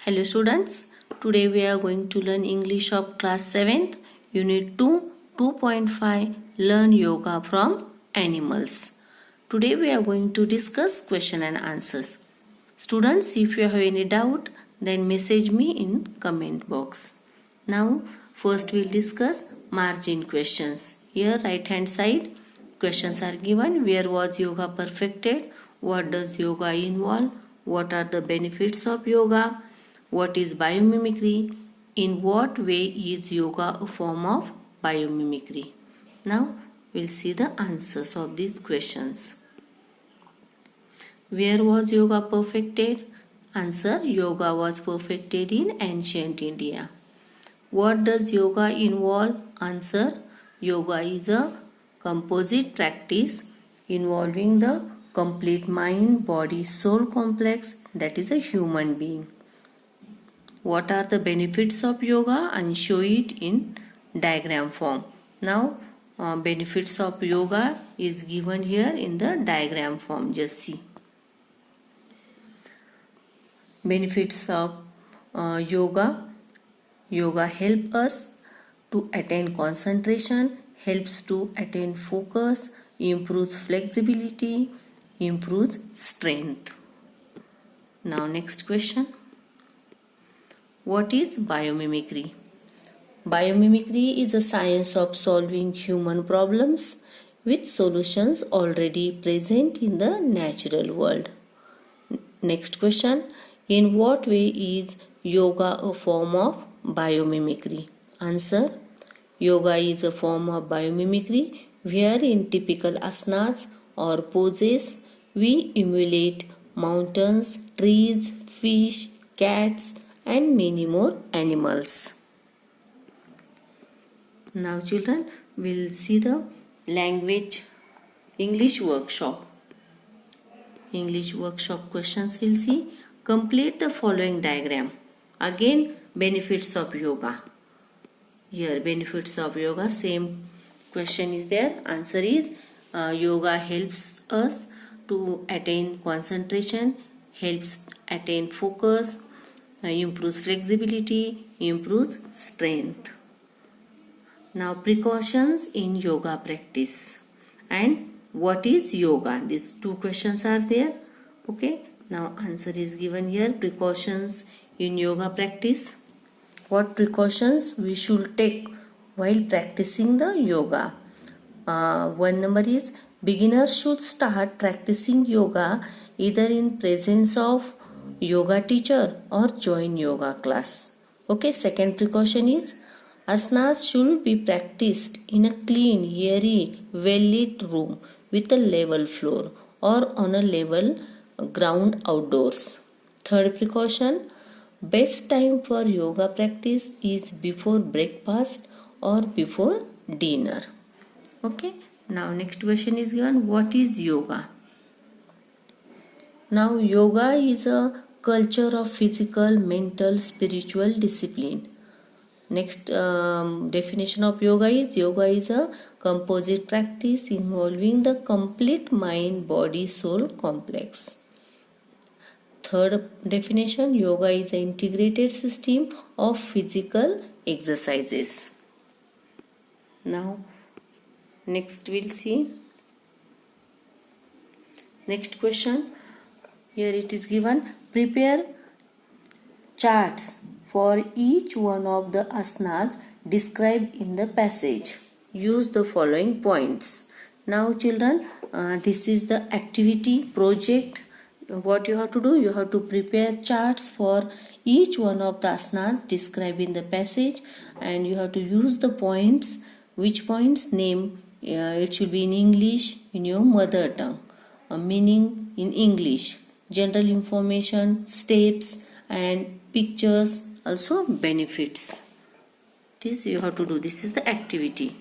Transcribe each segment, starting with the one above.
Hello students, today we are going to learn English of class 7th, unit 2, 2.5, learn yoga from animals. Today we are going to discuss question and answers. Students, if you have any doubt, then message me in comment box. Now, first we'll discuss margin questions. Here right hand side, questions are given. Where was yoga perfected? What does yoga involve? What are the benefits of yoga? What is biomimicry? In what way is yoga a form of biomimicry? Now we'll see the answers of these questions. Where was yoga perfected? Answer: yoga was perfected in ancient India. What does yoga involve? Answer: yoga is a composite practice involving the complete mind, body, soul complex, that is a human being. What are the benefits of yoga? And show it in diagram form. Now benefits of yoga is given here in the diagram form. Just see. Benefits of yoga. Yoga helps us to attain concentration, helps to attain focus, improves flexibility, improves strength. Now next question. What is biomimicry? Biomimicry is a science of solving human problems with solutions already present in the natural world. Next question. In what way is yoga a form of biomimicry? Answer: yoga is a form of biomimicry where in typical asanas or poses we emulate mountains, trees, fish, cats, and many more animals. Now children, we'll see the language English workshop. English workshop questions we'll see. Complete the following diagram. Again, benefits of yoga. Here, benefits of yoga, same question is there. Answer is yoga helps us to attain concentration, helps attain focus, improves flexibility, improves strength. Now precautions in yoga practice and what is yoga? These two questions are there. Okay. Now answer is given here. Precautions in yoga practice. What precautions we should take while practicing the yoga? One number is beginners should start practicing yoga either in presence of yoga teacher or join yoga class. Okay. Second precaution is asanas should be practiced in a clean, airy, well-lit room with a level floor or on a level ground outdoors. Third precaution, best time for yoga practice is before breakfast or before dinner. Okay. Now next question is given. What is yoga? Now yoga is a culture of physical, mental, spiritual discipline. Next definition of yoga is a composite practice involving the complete mind, body, soul complex. Third definition, yoga is an integrated system of physical exercises. Now next we'll see. Next question. Here it is given. Prepare charts for each one of the asanas described in the passage. Use the following points. Now children, this is the activity project. What you have to do? You have to prepare charts for each one of the asanas described in the passage and you have to use the points. Which points? Name. It should be in English, in your mother tongue. Meaning in English. General information, steps and pictures, also benefits. This you have to do. This is the activity.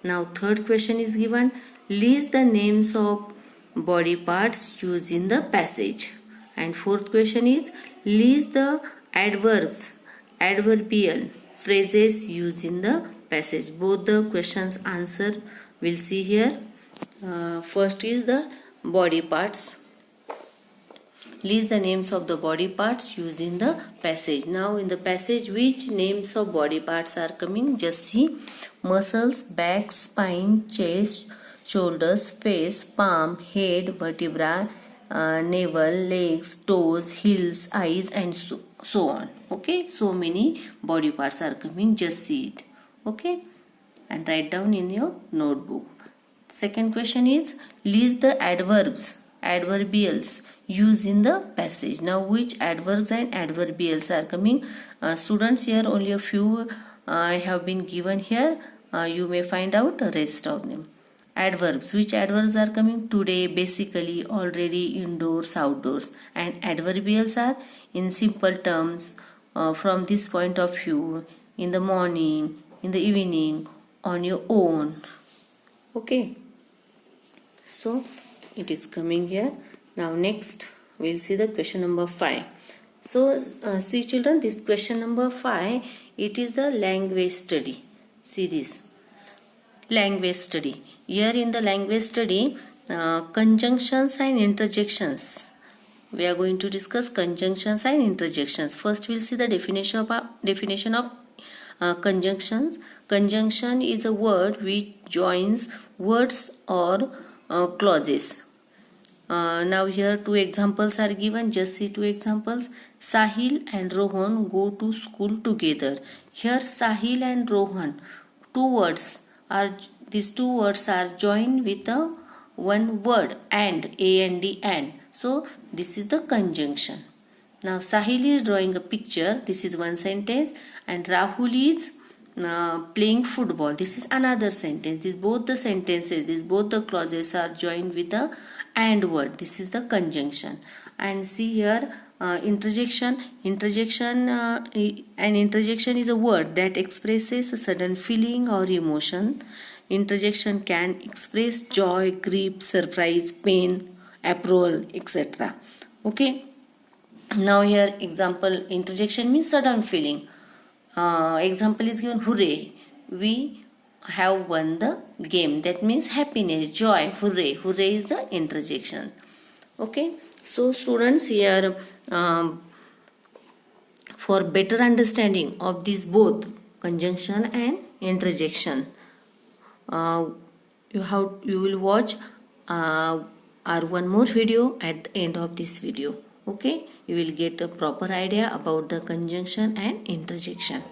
Now third question is given. List the names of body parts used in the passage. And fourth question is list the adverbs, adverbial phrases used in the passage. Both the questions answer we'll see here. First is the body parts. list the names of the body parts used in the passage. Now in the passage, which names of body parts are coming? Just see: muscles, back, spine, chest, shoulders, face, palm, head, vertebra, navel, legs, toes, heels, eyes, and so on. Okay, so many body parts are coming. Just see it. Okay, and write down in your notebook. Second question is, list the adverbs, adverbials used in the passage. Now which adverbs and adverbials are coming? Students, here only a few I have been given here. You may find out the rest of them. Adverbs. Which adverbs are coming? Today, basically, already, indoors, outdoors. And adverbials are in simple terms from this point of view: in the morning, in the evening, on your own. Okay. So it is coming here. Now next we'll see the question number 5. So see children, this question number 5, it is the language study. See this. Language study. Here in the language study, conjunctions and interjections. We are going to discuss conjunctions and interjections. First we'll see the definition of conjunctions. Conjunction is a word which joins words or clauses. Now here two examples are given. Just see two examples. Sahil and Rohan go to school together. Here Sahil and Rohan, these two words are joined with a one word, and, A-N-D, and. So this is the conjunction. Now Sahil is drawing a picture. This is one sentence. And Rahul is playing football. This is another sentence. Both the clauses are joined with the and word. This is the conjunction. And see here interjection. An interjection is a word that expresses a sudden feeling or emotion. Interjection can express joy, grief, surprise, pain, approval, etc. Okay. Now here example, interjection means sudden feeling. Example is given: hooray, we have won the game. That means happiness, joy, hooray. Hooray is the interjection. Okay. So students, here for better understanding of these both conjunction and interjection, you will watch our one more video at the end of this video. Okay, you will get a proper idea about the conjunction and interjection.